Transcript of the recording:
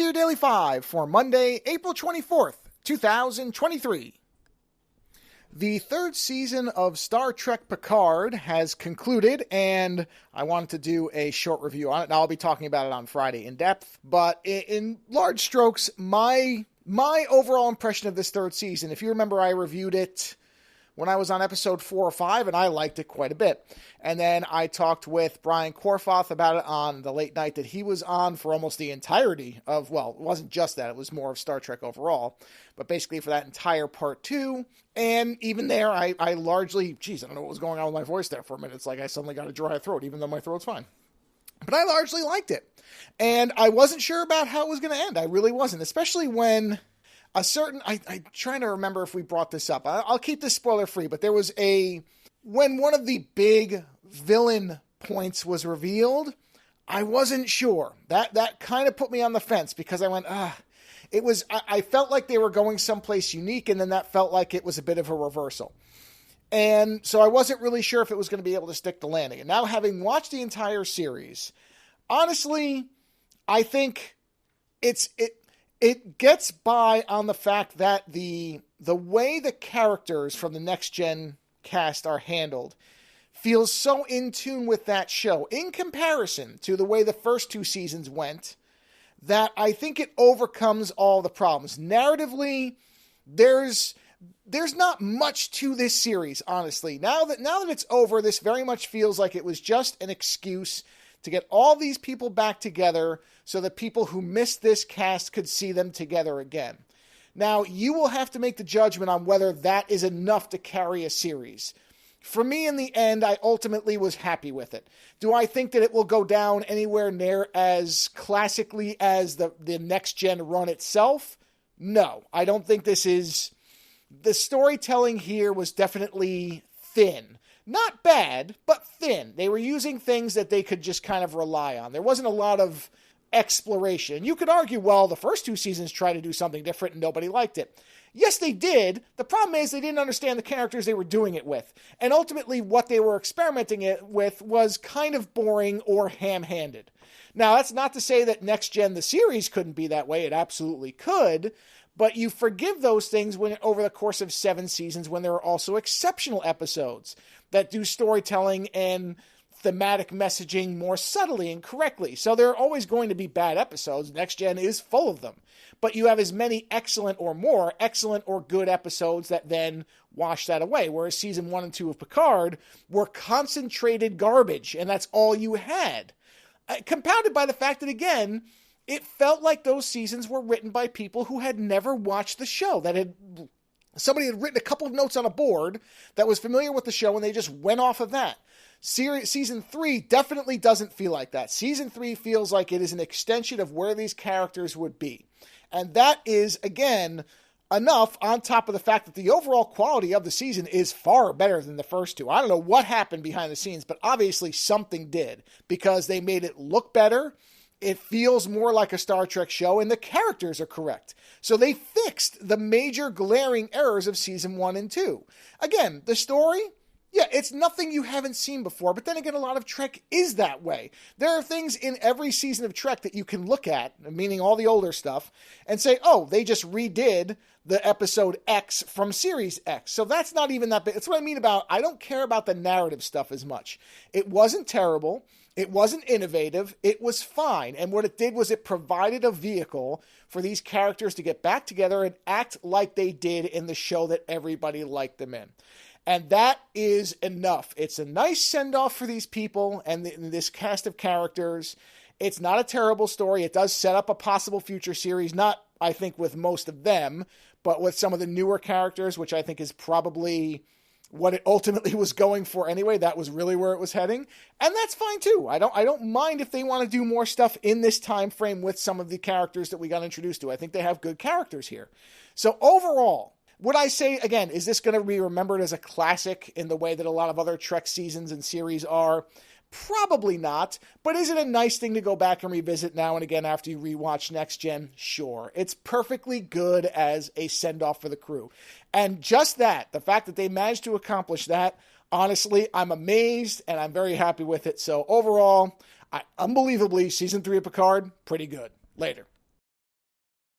to your Daily 5 for Monday, April 24th, 2023. The third season of Star Trek Picard has concluded, and I wanted to do a short review on it. Now, I'll be talking about it on Friday in depth, but in large strokes, my overall impression of this third season, if you remember, I reviewed it when I was on episode 4 or 5, and I liked it quite a bit. And then I talked with Brian Korfoth about it on the late night that he was on for almost the entirety of, well, it wasn't just that, it was more of Star Trek overall, but basically for that entire part 2. And even there, I largely, I don't know what was going on with my voice there for a minute. It's like I suddenly got a dry throat, even though my throat's fine. But I largely liked it. And I wasn't sure about how it was going to end. I really wasn't, especially when I'm trying to remember if we brought this up. I'll keep this spoiler free, but there was when one of the big villain points was revealed, I wasn't sure. That kind of put me on the fence because I went, I felt like they were going someplace unique, and then that felt like it was a bit of a reversal. And so I wasn't really sure if it was going to be able to stick the landing. And now, having watched the entire series, honestly, I think it gets by on the fact that the way the characters from the Next Gen cast are handled feels so in tune with that show in comparison to the way the first 2 seasons went that I think it overcomes all the problems. Narratively, there's not much to this series, honestly. Now that it's over, this very much feels like it was just an excuse to get all these people back together so that people who missed this cast could see them together again. Now, you will have to make the judgment on whether that is enough to carry a series. For me, in the end, I ultimately was happy with it. Do I think that it will go down anywhere near as classically as the Next Gen run itself? No, I don't think this is. The storytelling here was definitely thin. Not bad, but thin. They were using things that they could just kind of rely on. There wasn't a lot of exploration. You could argue, well, the first 2 seasons tried to do something different and nobody liked it. Yes, they did. The problem is they didn't understand the characters they were doing it with. And ultimately, what they were experimenting it with was kind of boring or ham-handed. Now, that's not to say that Next Gen, the series, couldn't be that way. It absolutely could. But you forgive those things when over the course of 7 seasons when there are also exceptional episodes that do storytelling and thematic messaging more subtly and correctly. So there are always going to be bad episodes. Next Gen is full of them. But you have as many excellent or good episodes that then wash that away. Whereas season 1 and 2 of Picard were concentrated garbage, and that's all you had. Compounded by the fact that, again, it felt like those seasons were written by people who had never watched the show, somebody had written a couple of notes on a board that was familiar with the show, and they just went off of that. Season 3 definitely doesn't feel like that. Season 3 feels like it is an extension of where these characters would be. And that is, again, enough on top of the fact that the overall quality of the season is far better than the first 2. I don't know what happened behind the scenes, but obviously something did, because they made it look better. It feels more like a Star Trek show, and the characters are correct. So they fixed the major glaring errors of season 1 and 2. Again, the story, yeah, it's nothing you haven't seen before, but then again, a lot of Trek is that way. There are things in every season of Trek that you can look at, meaning all the older stuff, and say, oh, they just redid the episode X from series X. So that's not even that big. That's what I mean about, I don't care about the narrative stuff as much. It wasn't terrible. It wasn't innovative. It was fine. And what it did was it provided a vehicle for these characters to get back together and act like they did in the show that everybody liked them in. And that is enough. It's a nice send-off for these people and this cast of characters. It's not a terrible story. It does set up a possible future series, not, I think, with most of them, but with some of the newer characters, which I think is probably what it ultimately was going for anyway. That was really where it was heading. And that's fine too. I don't mind if they want to do more stuff in this time frame with some of the characters that we got introduced to. I think they have good characters here. So overall, would I say, again, is this going to be remembered as a classic in the way that a lot of other Trek seasons and series are? Probably not, but is it a nice thing to go back and revisit now and again after you rewatch Next Gen? Sure. It's perfectly good as a send-off for the crew. And just that, the fact that they managed to accomplish that, honestly, I'm amazed and I'm very happy with it. So overall, unbelievably, season 3 of Picard, pretty good. Later.